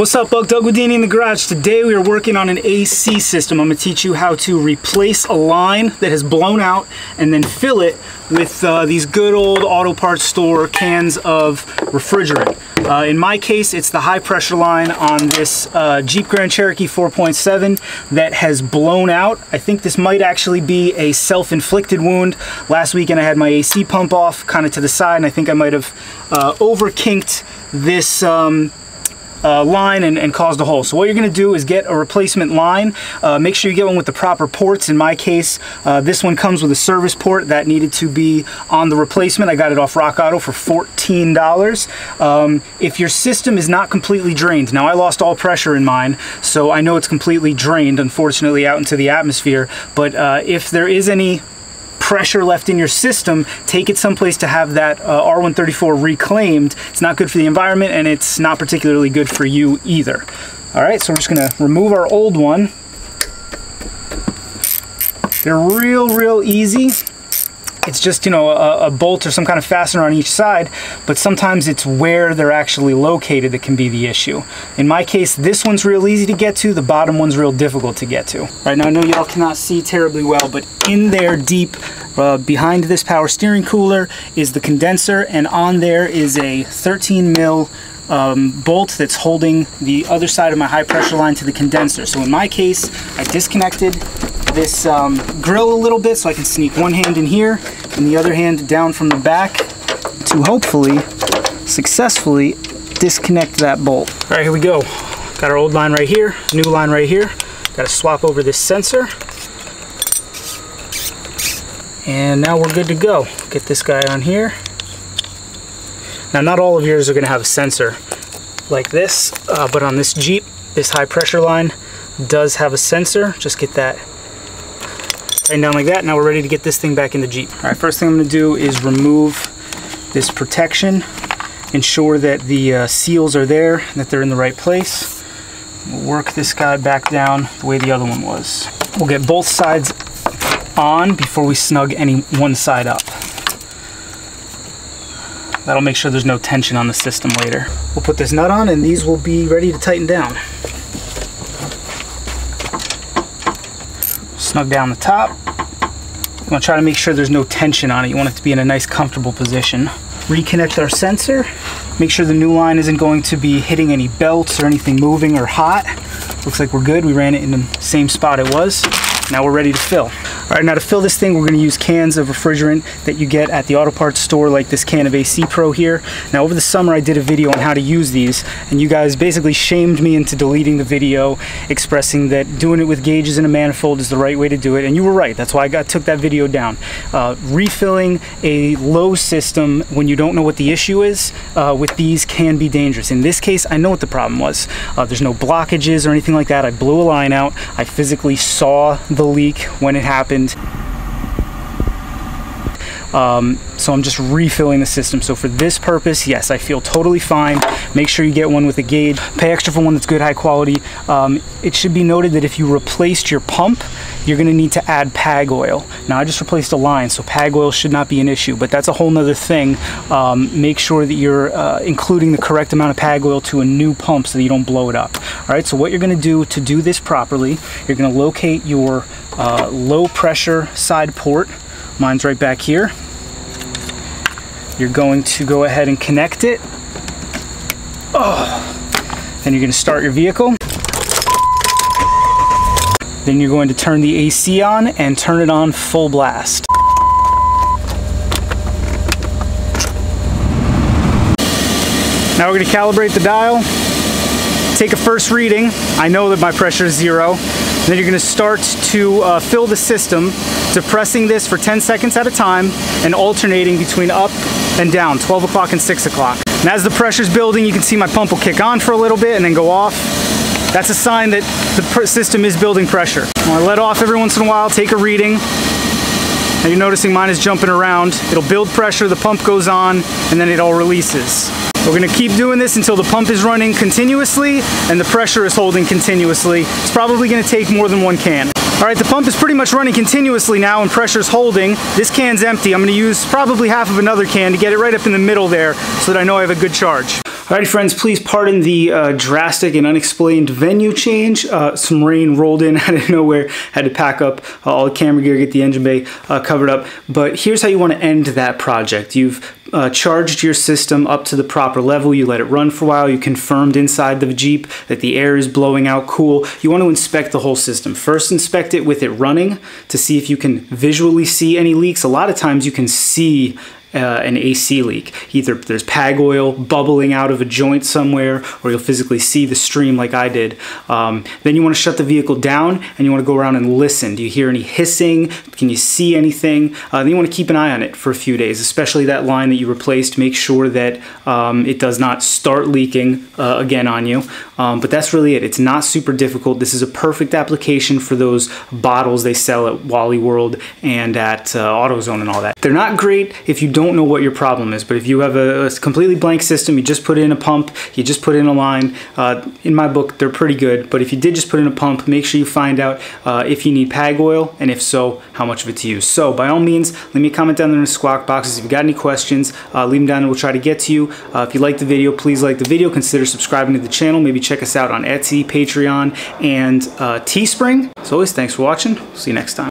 What's up, Bug Doug with D&E in the garage. Today we are working on an AC system. I'm going to teach you how to replace a line that has blown out and then fill it with these good old auto parts store cans of refrigerant. In my case, it's the high pressure line on this Jeep Grand Cherokee 4.7 that has blown out. I think this might actually be a self-inflicted wound. Last weekend I had my AC pump off kind of to the side, and I think I might have over-kinked this line and caused a hole. So what you're going to do is get a replacement line. Make sure you get one with the proper ports. In my case, this one comes with a service port that needed to be on the replacement. I got it off Rock Auto for $14. If your system is not completely drained, now I lost all pressure in mine, so I know it's completely drained, unfortunately, out into the atmosphere, but if there is any pressure left in your system, take it someplace to have that R134 reclaimed. It's not good for the environment, and it's not particularly good for you either. All right, so we're just gonna remove our old one. They're real easy. It's just, you know, a bolt or some kind of fastener on each side, but sometimes it's where they're actually located that can be the issue. In my case, this one's real easy to get to, the bottom one's real difficult to get to. Right now, I know y'all cannot see terribly well, but in there deep behind this power steering cooler is the condenser, and on there is a 13 mil bolt that's holding the other side of my high pressure line to the condenser. So in my case, I disconnected this grill a little bit so I can sneak one hand in here and the other hand down from the back to hopefully successfully disconnect that bolt. All right, here we go. Got our old line right here, new line right here. Got to swap over this sensor. And now we're good to go. Get this guy on here. Now, not all of yours are going to have a sensor like this, but on this Jeep, this high pressure line does have a sensor. Just get that tightened down like that. Now we're ready to get this thing back in the Jeep. All right, first thing I'm going to do is remove this protection. Ensure that the seals are there, that they're in the right place. We'll work this guy back down the way the other one was. We'll get both sides on before we snug any one side up. That'll make sure there's no tension on the system later. We'll put this nut on and these will be ready to tighten down. Snug down the top. You want to try to make sure there's no tension on it. You want it to be in a nice comfortable position. Reconnect our sensor. Make sure the new line isn't going to be hitting any belts or anything moving or hot. Looks like we're good. We ran it in the same spot it was. Now we're ready to fill. All right, now to fill this thing, we're going to use cans of refrigerant that you get at the auto parts store, like this can of AC Pro here. Now, over the summer, I did a video on how to use these, and you guys basically shamed me into deleting the video, expressing that doing it with gauges in a manifold is the right way to do it, and you were right. That's why I took that video down. Refilling a low system when you don't know what the issue is with these can be dangerous. In this case, I know what the problem was. There's no blockages or anything like that. I blew a line out. I physically saw the leak when it happened. So I'm just refilling the system. So for this purpose, yes, I feel totally fine. Make sure you get one with a gauge. Pay extra for one that's good, high quality. It should be noted that if you replaced your pump, you're going to need to add PAG oil. Now, I just replaced a line, so PAG oil should not be an issue, but that's a whole nother thing. Make sure that you're including the correct amount of PAG oil to a new pump so that you don't blow it up. All right, so what you're going to do this properly, you're going to locate your low pressure side port. Mine's right back here. You're going to go ahead and connect it. Then you're going to start your vehicle. Then you're going to turn the AC on and turn it on full blast. Now we're going to calibrate the dial. Take a first reading. I know that my pressure is 0. Then you're going to start to fill the system, depressing this for 10 seconds at a time and alternating between up and down, 12 o'clock and 6 o'clock. And as the pressure's building, you can see my pump will kick on for a little bit and then go off. That's a sign that the system is building pressure. I let off every once in a while, take a reading. Now you're noticing mine is jumping around. It'll build pressure, the pump goes on, and then it all releases. We're going to keep doing this until the pump is running continuously and the pressure is holding continuously. It's probably going to take more than one can. All right, the pump is pretty much running continuously now and pressure's holding. This can's empty. I'm going to use probably half of another can to get it right up in the middle there so that I know I have a good charge. Alrighty friends, please pardon the drastic and unexplained venue change. Some rain rolled in out of nowhere, had to pack up all the camera gear, get the engine bay covered up. But here's how you want to end that project. You've charged your system up to the proper level, you let it run for a while, you confirmed inside the Jeep that the air is blowing out cool. You want to inspect the whole system. First inspect it with it running to see if you can visually see any leaks. A lot of times you can see an AC leak. Either there's PAG oil bubbling out of a joint somewhere, or you'll physically see the stream like I did. Then you want to shut the vehicle down and you want to go around and listen. Do you hear any hissing? Can you see anything? Then you want to keep an eye on it for a few days, especially that line that you replaced. Make sure that it does not start leaking again on you. But that's really it. It's not super difficult. This is a perfect application for those bottles they sell at Wally World and at AutoZone and all that. They're not great if you don't know what your problem is, but if you have a completely blank system, you just put in a pump, you just put in a line, in my book they're pretty good. But if you did just put in a pump, make sure you find out if you need PAG oil, and if so, how much of it to use. So by all means, leave me a comment down there in the squawk boxes. If you got any questions, leave them down and we'll try to get to you. If you like the video, please like the video, consider subscribing to the channel, maybe check us out on Etsy, Patreon, and Teespring. As always, thanks for watching. See you next time.